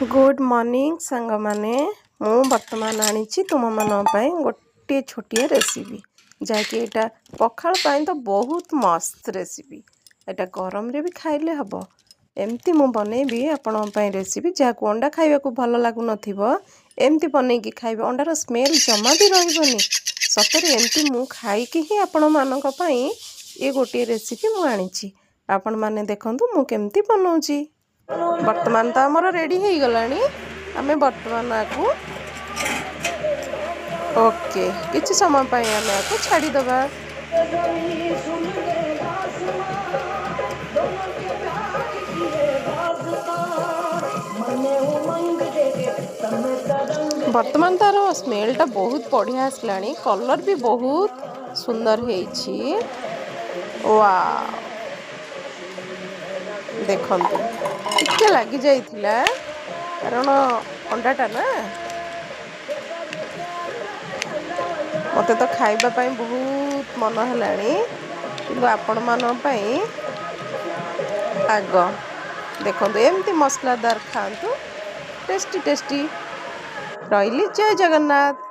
Good morning सांग माने मु वर्तमान आनी तुम मान गोटे छोटिया रेसिपी जहाँकि यहाँ पखाल पाई तो बहुत मस्त रेसिपी यहाँ गरम रे भी खाइले हम एमती मु बनैबी आपण रेसिपी जहाँ को अंडा खाइबा को भल लगुन एमती बनैकी खाइबे अंडार स्मेल जमा भी रही सतरे एमती मु खाइकी ही आपण मानक पई ये गोटे रेसिपी मु आनी आपण माने देखंतु मु केमती बनाउची। वर्तमान तो आमर रेडी हो गलानी आमे वर्तमान आपको ओके किसी समय पाई आमे आपको छाड़ी दबा। वर्तमान तार स्मेलटा बहुत बढ़िया आसलानी कलर भी बहुत सुंदर है। वाह देखंतु टिके लगी जाइथिला कारण अंडाटा ना मते तो खाइबा पाई बहुत मन हेलानी किंतु आपण मान पाई आग देखंतु एमती मसलादार खांतु टेस्टी टेस्टी रहिली। जय जगन्नाथ।